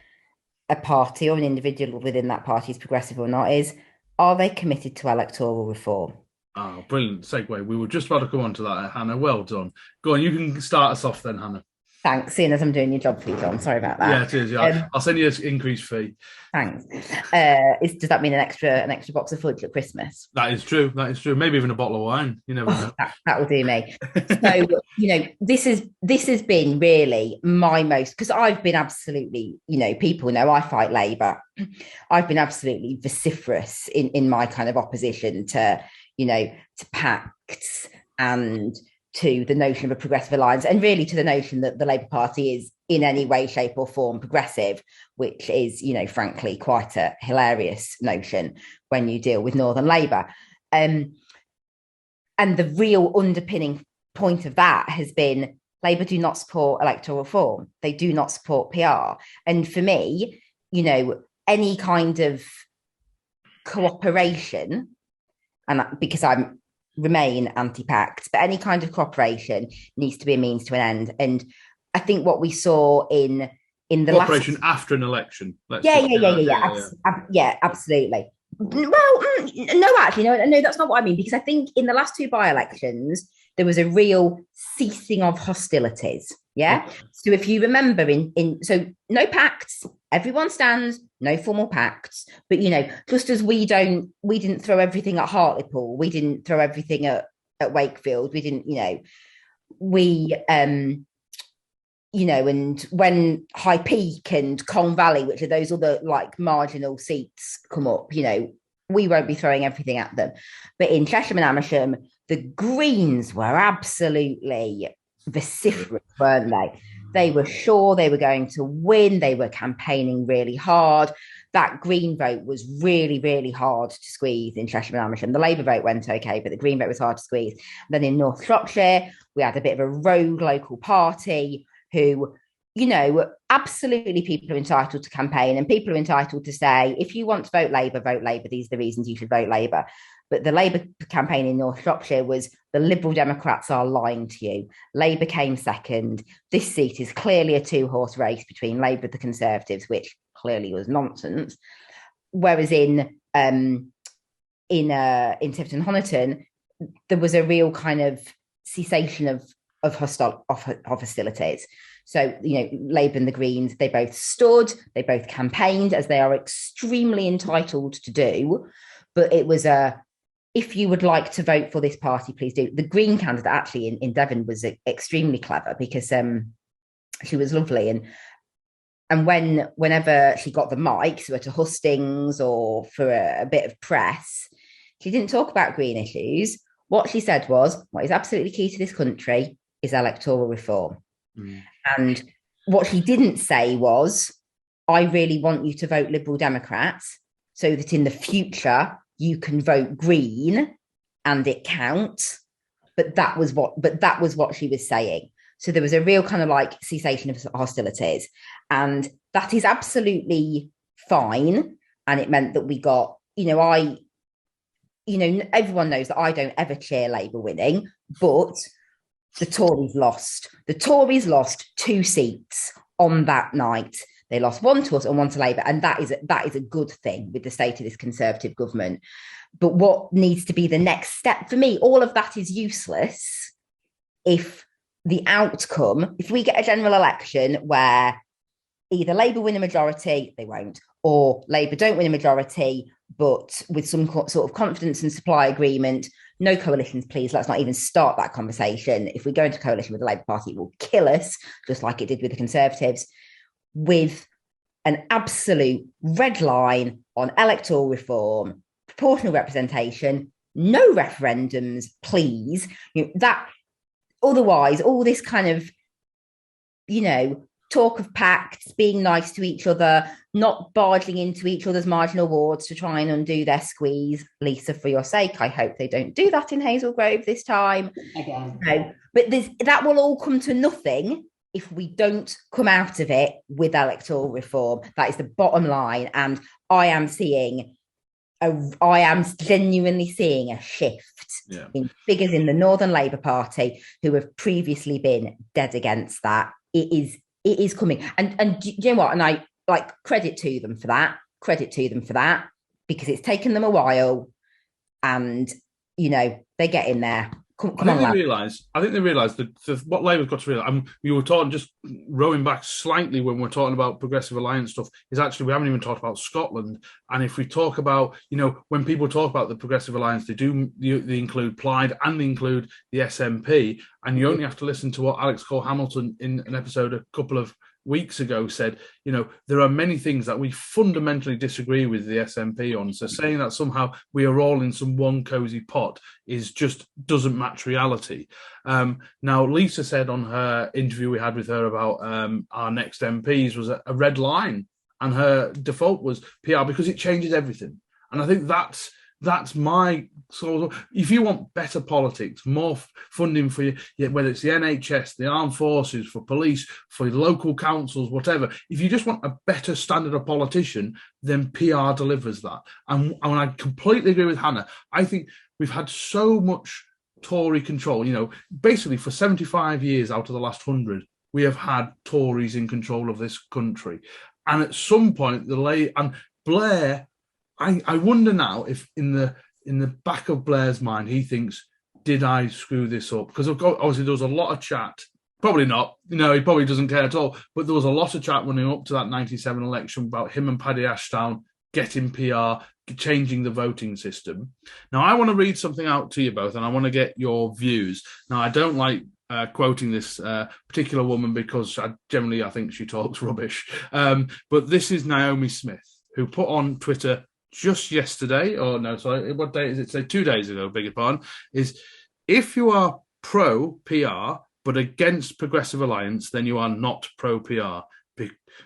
a party or an individual within that party is progressive or not is, are they committed to electoral reform? Oh, brilliant segue. We were just about to come on to that, Hannah. Well done. Go on, you can start us off then, Hannah. Thanks, seeing as I'm doing your job for you, John. Sorry about that. Yeah, it is. Yeah. I'll send you an increased fee. Thanks. Does that mean an extra box of fudge at Christmas? That is true. Maybe even a bottle of wine. You never know. That will do me. So, this has been really my most, because I've been absolutely, people know I fight Labour. I've been absolutely vociferous in my kind of opposition to Pact and to the notion of a progressive alliance, and really to the notion that the Labour Party is in any way, shape or form progressive, which is, frankly, quite a hilarious notion when you deal with Northern Labour. And the real underpinning point of that has been Labour do not support electoral reform. They do not support PR. And for me, any kind of cooperation, and because I'm remain anti-Pact, but any kind of cooperation needs to be a means to an end. And I think what we saw in in the cooperation last... after an election. Yeah, absolutely. Well, no, actually, no, that's not what I mean, because I think in the last two by-elections, there was a real ceasing of hostilities. Yeah. Okay. So if you remember so no pacts, everyone stands, no formal pacts, but just as we didn't throw everything at Hartlepool, we didn't throw everything at Wakefield, we didn't, and when High Peak and Colne Valley, which are those other like marginal seats, come up, we won't be throwing everything at them. But in Chesham and Amersham, the Greens were absolutely vociferous, weren't they? They were sure they were going to win. They were campaigning really hard. That Green vote was really, really hard to squeeze in Chesham and Amersham. The Labour vote went okay, but the Green vote was hard to squeeze. Then in North Shropshire, we had a bit of a rogue local party who, absolutely people are entitled to campaign, and people are entitled to say, if you want to vote Labour, these are the reasons you should vote Labour. But the Labour campaign in North Shropshire was, the Liberal Democrats are lying to you. Labour came second. This seat is clearly a two-horse race between Labour and the Conservatives, which clearly was nonsense. Whereas in Tiverton Honiton, there was a real kind of cessation of hostilities. So, Labour and the Greens, they both stood, they both campaigned, as they are extremely entitled to do. But it was if you would like to vote for this party, please do. The Green candidate actually in Devon was extremely clever, because she was lovely. And whenever she got the mic, so at a hustings or for a bit of press, she didn't talk about Green issues. What she said was, what is absolutely key to this country is electoral reform. Mm. And what she didn't say was, I really want you to vote Liberal Democrats so that in the future you can vote Green and it counts. But that was what she was saying. So there was a real kind of like cessation of hostilities. And that is absolutely fine. And it meant that we got, everyone knows that I don't ever cheer Labour winning, but the Tories lost. The Tories lost 2 seats on that night. They lost one to us and one to Labour, and that is a good thing with the state of this Conservative government. But what needs to be the next step for me, all of that is useless if the outcome, if we get a general election where either Labour win a majority, they won't, or Labour don't win a majority, but with some sort of confidence and supply agreement, no coalitions, please. Let's not even start that conversation. If we go into coalition with the Labour Party, it will kill us, just like it did with the Conservatives, with an absolute red line on electoral reform, proportional representation, no referendums, please. That otherwise, all this kind of, talk of pacts, being nice to each other, not barging into each other's marginal wards to try and undo their squeeze. Lisa, for your sake, I hope they don't do that in Hazel Grove this time. Again. No, but that will all come to nothing if we don't come out of it with electoral reform. That is the bottom line. And I am genuinely seeing a shift in figures in the Northern Labour Party who have previously been dead against that. It is coming. And do you know what? And I credit to them for that, because it's taken them a while, and, they get in there. I think they realise that what Labour's got to realise, you were talking, just rowing back slightly when we're talking about Progressive Alliance stuff, is actually we haven't even talked about Scotland. And if we talk about, when people talk about the Progressive Alliance, they include Plaid and they include the SNP. And you only have to listen to what Alex Cole-Hamilton in an episode a couple of weeks ago said, there are many things that we fundamentally disagree with the SNP on. So saying that somehow we are all in some one cosy pot doesn't match reality. Now, Lisa said on her interview we had with her about our next MPs was a red line, and her default was PR because it changes everything. And I think that's my sort of, if you want better politics, more funding for you, whether it's the NHS, the armed forces, for police, for local councils, whatever, if you just want a better standard of politician, then PR delivers that. And I completely agree with Hannah. I think we've had so much Tory control, basically for 75 years out of the last 100, we have had Tories in control of this country. And at some point, Blair, I wonder now if in the back of Blair's mind, he thinks, did I screw this up? Because obviously there was a lot of chat. Probably not. He probably doesn't care at all. But there was a lot of chat running up to that 97 election about him and Paddy Ashdown getting PR, changing the voting system. Now, I want to read something out to you both, and I want to get your views. Now, I don't like quoting this particular woman because I think she talks rubbish. But this is Naomi Smith, who put on Twitter just yesterday, what day is it? Say 2 days ago, beg your pardon, is if you are pro-PR but against Progressive Alliance, then you are not pro-PR.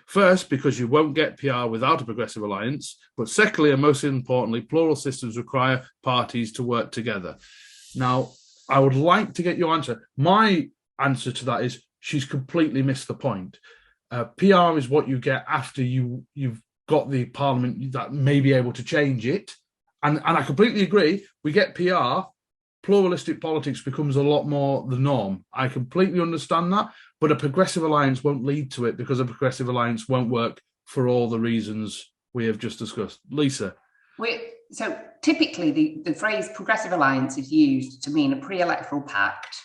First, because you won't get PR without a Progressive Alliance, but secondly, and most importantly, plural systems require parties to work together. Now, I would like to get your answer. My answer to that is she's completely missed the point. PR is what you get after you've got the parliament that may be able to change it. And I completely agree. We get PR, pluralistic politics becomes a lot more the norm. I completely understand that, but a Progressive Alliance won't lead to it because a Progressive Alliance won't work for all the reasons we have just discussed. Lisa? So typically the phrase Progressive Alliance is used to mean a pre-electoral pact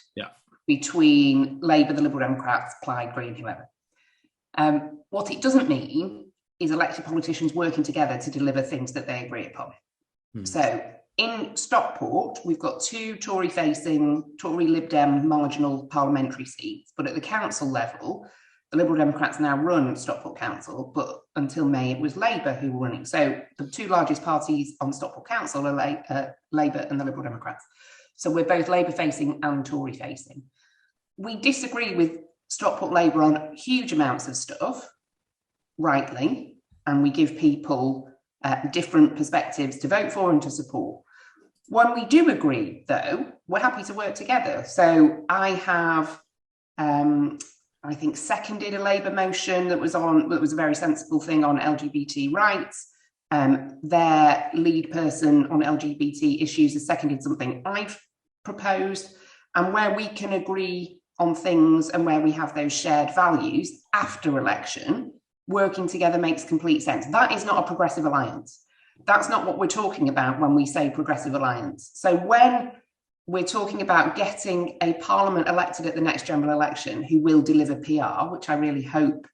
between Labour, the Liberal Democrats, Plaid, Green, whoever. What it doesn't mean is elected politicians working together to deliver things that they agree upon. So in Stockport, we've got 2 Tory Lib Dem marginal parliamentary seats, but at the council level, the Liberal Democrats now run Stockport Council, but until May it was Labour who were running. So the 2 largest parties on Stockport Council are Labour and the Liberal Democrats. So we're both Labour facing and Tory facing. We disagree with Stockport Labour on huge amounts of stuff, rightly, and we give people different perspectives to vote for and to support. When we do agree, though, we're happy to work together. So I have, I think, seconded a Labour motion that was a very sensible thing on LGBT rights. Their lead person on LGBT issues has seconded something I've proposed. And where we can agree on things and where we have those shared values after election, working together makes complete sense. That is not a Progressive Alliance. That's not what we're talking about when we say Progressive Alliance. So when we're talking about getting a parliament elected at the next general election who will deliver PR, which I really hope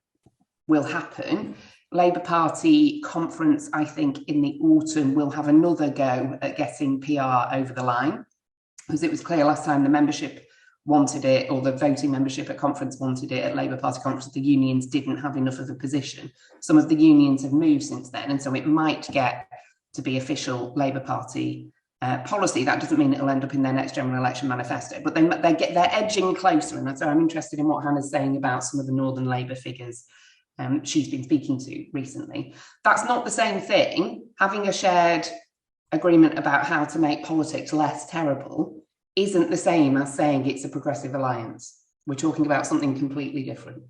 will happen, Labour Party conference, I think in the autumn, will have another go at getting PR over the line, because it was clear last time the membership wanted it, or the voting membership at conference wanted it. At Labour Party conference, the unions didn't have enough of a position. Some of the unions have moved since then, and so it might get to be official Labour Party policy. That doesn't mean it'll end up in their next general election manifesto, but they're edging closer. And so I'm interested in what Hannah's saying about some of the Northern Labour figures she's been speaking to recently. That's not the same thing. Having a shared agreement about how to make politics less terrible isn't the same as saying it's a Progressive Alliance. We're talking about something completely different.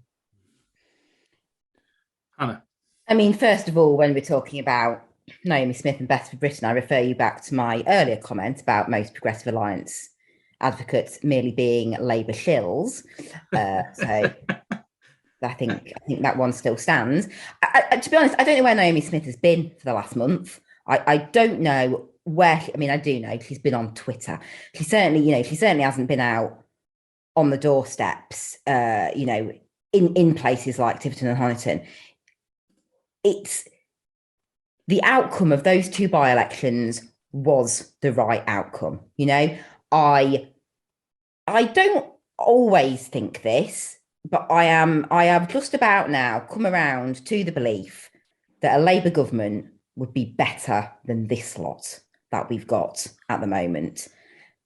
Hannah? I mean, first of all, when we're talking about Naomi Smith and Best for Britain, I refer you back to my earlier comment about most Progressive Alliance advocates merely being Labour shills. So I think that one still stands. To be honest, I don't know where Naomi Smith has been for the last month. I don't know where. I mean, I do know she's been on Twitter. She certainly hasn't been out on the doorsteps. In places like Tiverton and Honiton. It's the outcome of those 2 by-elections was the right outcome. I don't always think this, but I have just about now come around to the belief that a Labour government would be better than this lot that we've got at the moment.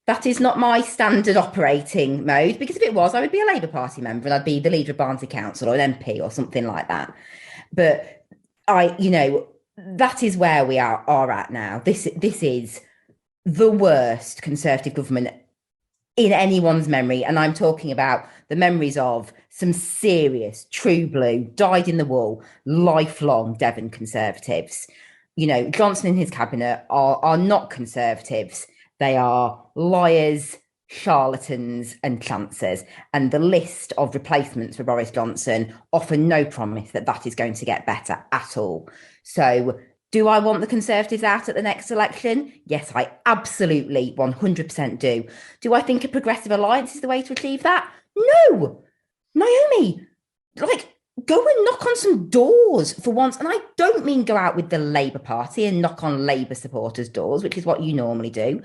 That is not my standard operating mode, because if it was, I would be a Labour Party member and I'd be the leader of Barnsley Council or an MP or something like that. But that is where we are at now. This is the worst Conservative government in anyone's memory. And I'm talking about the memories of some serious, true blue, dyed-in-the-wool, lifelong Devon Conservatives. Johnson and his cabinet are not Conservatives. They are liars, charlatans and chancers, and the list of replacements for Boris Johnson offer no promise that that is going to get better at all. So do I want the Conservatives out at the next election? Yes, I absolutely 100% do. Do I think a progressive alliance is the way to achieve that? No. Naomi, go and knock on some doors for once. And I don't mean go out with the Labour Party and knock on Labour supporters' doors, which is what you normally do.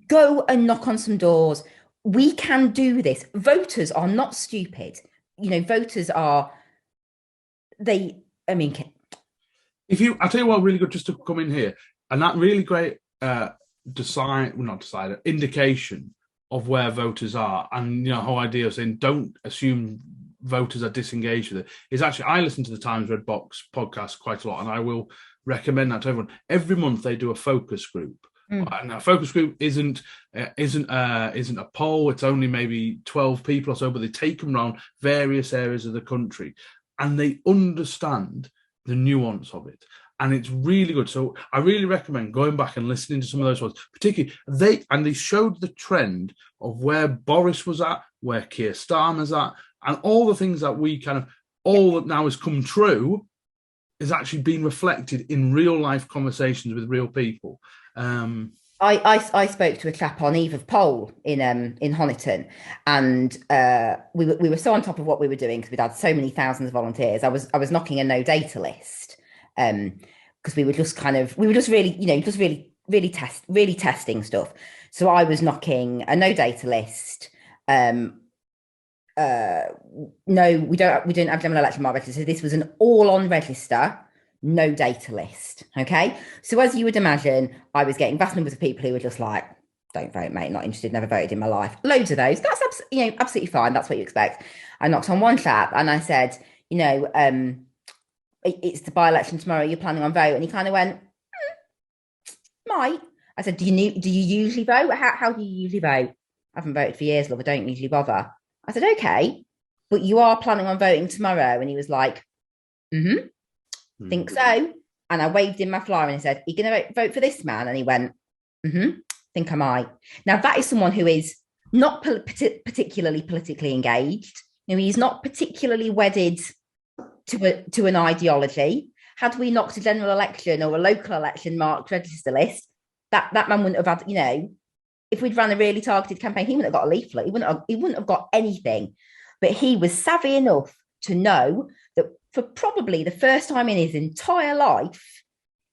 Go and knock on some doors. We can do this. Voters are not stupid. Voters are, I'll tell you what, really good just to come in here, and that really great indication of where voters are, and how idea of saying don't assume voters are disengaged with it is actually, I listen to the Times Red Box podcast quite a lot, and I will recommend that to everyone. Every month they do a focus group. And a focus group isn't a poll. It's only maybe 12 people or so, but they take them around various areas of the country, and they understand the nuance of it, and it's really good. So I really recommend going back and listening to some of those ones. Particularly, they showed the trend of where Boris was at, where Keir Starmer's at, and all the things that all that now has come true is actually being reflected in real life conversations with real people. I spoke to a chap on eve of poll in Honiton, and we were so on top of what we were doing because we'd had so many thousands of volunteers. I was knocking a no data list because we were just really testing stuff. So I was knocking a no data list. No, we didn't have general election mark register. So this was an all on register, no data list. Okay. So as you would imagine, I was getting vast numbers of people who were just like, don't vote, mate, not interested, never voted in my life. Loads of those. That's absolutely fine. That's what you expect. I knocked on one chap and I said, it's the by-election tomorrow, you're planning on vote? And he kind of went, might. I said, do you usually vote? How do you usually vote? I haven't voted for years, love. I don't usually bother. I said, okay, but you are planning on voting tomorrow? And he was like, think so. And I waved in my flyer and I said, are you going to vote for this man? And he went, think I might. Now, that is someone who is not particularly politically engaged. He's not particularly wedded to an ideology. Had we knocked a general election or a local election marked register list, that man wouldn't have had, if we'd run a really targeted campaign, he wouldn't have got a leaflet. He wouldn't have got anything. But he was savvy enough to know that for probably the first time in his entire life,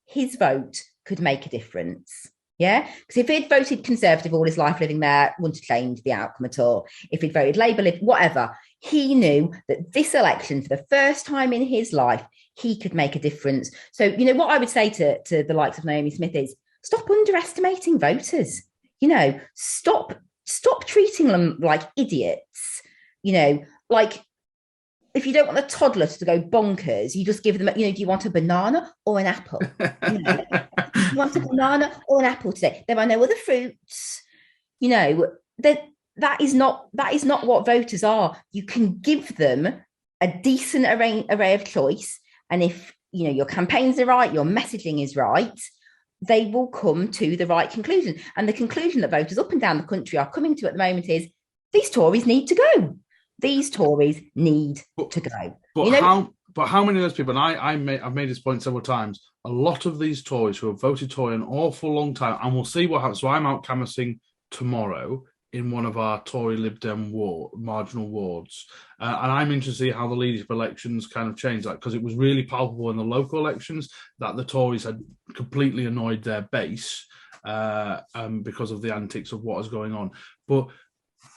his vote could make a difference. Yeah? Because if he'd voted Conservative all his life living there, wouldn't have changed the outcome at all. If he'd voted Labour, whatever, he knew that this election, for the first time in his life, he could make a difference. So, what I would say to the likes of Naomi Smith is, stop underestimating voters. Stop treating them like idiots. Like if you don't want the toddler to go bonkers, you just give them, do you want a banana or an apple? Do you want a banana or an apple today? There are no other fruits. That is not what voters are. You can give them a decent array of choice. And if, your campaigns are right, your messaging is right, they will come to the right conclusion. And the conclusion that voters up and down the country are coming to at the moment is these Tories need to go. These Tories need to go. But how many of those people, and I've made this point several times, a lot of these Tories who have voted Tory an awful long time, and we'll see what happens. So I'm out canvassing tomorrow in one of our Tory Lib Dem marginal wards. And I'm interested to see how the leadership elections kind of change that, because it was really palpable in the local elections that the Tories had completely annoyed their base because of the antics of what was going on. But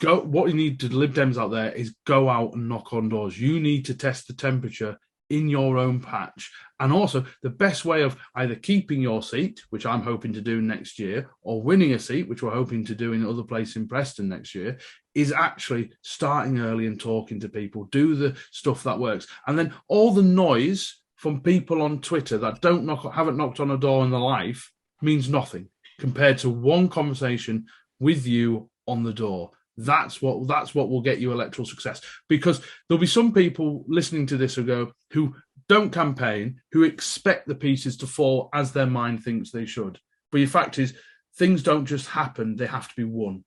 what you need to Lib Dems out there is go out and knock on doors. You need to test the temperature in your own patch. And also the best way of either keeping your seat, which I'm hoping to do next year, or winning a seat, which we're hoping to do in other places in Preston next year, is actually starting early and talking to people. Do the stuff that works. And then all the noise from people on Twitter that haven't knocked on a door in their life means nothing compared to one conversation with you on the door. That's what will get you electoral success, because there'll be some people listening to this who don't campaign, who expect the pieces to fall as their mind thinks they should. But the fact is, things don't just happen; they have to be won.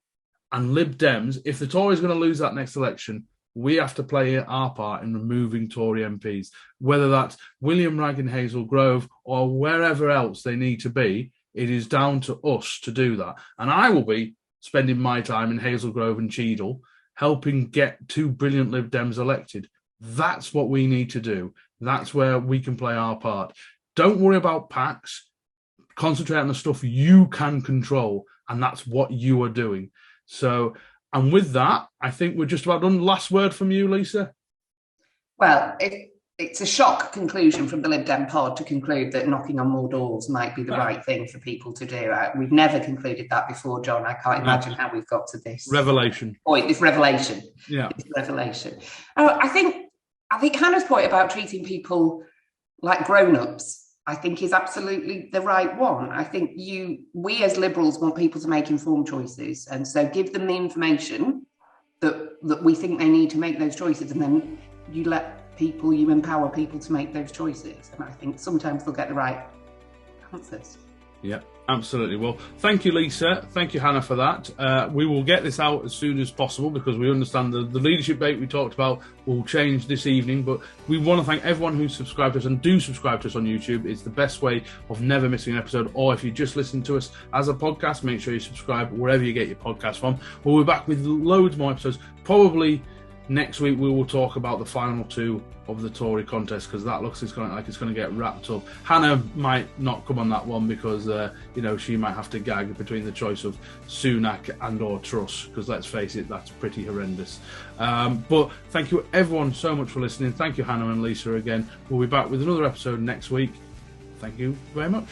And Lib Dems, if the Tories are going to lose that next election, we have to play our part in removing Tory MPs, whether that's William Ragg in Hazel Grove or wherever else they need to be. It is down to us to do that. And I will be spending my time in Hazel Grove and Cheadle helping get 2 brilliant Lib Dems elected. That's what we need to do. That's where we can play our part. Don't worry about Pacts. Concentrate on the stuff you can control, and that's what you are doing. So, and with that, I think we're just about done. Last word from you, Lisa? Well, it's a shock conclusion from the Lib Dem pod to conclude that knocking on more doors might be the right thing for people to do. We've never concluded that before, John. I can't imagine how we've got to this revelation. This revelation. Yeah, this revelation. I think Hannah's point about treating people like grown-ups, I think, is absolutely the right one. I think we as Liberals want people to make informed choices, and so give them the information that we think they need to make those choices, and then you empower people to make those choices. And I think sometimes they'll get the right answers. Yeah, absolutely. Well, thank you, Lisa. Thank you, Hannah, for that. We will get this out as soon as possible because we understand the leadership debate we talked about will change this evening. But we want to thank everyone who's subscribed to us, and do subscribe to us on YouTube. It's the best way of never missing an episode. Or if you just listen to us as a podcast, make sure you subscribe wherever you get your podcast from. We'll be back with loads more episodes. Probably next week we will talk about the final two of the Tory contest, because that looks like it's going to get wrapped up. Hannah might not come on that one because she might have to gag between the choice of Sunak and or Truss, because let's face it, that's pretty horrendous. But thank you everyone so much for listening. Thank you, Hannah and Lisa, again. We'll be back with another episode next week. Thank you very much.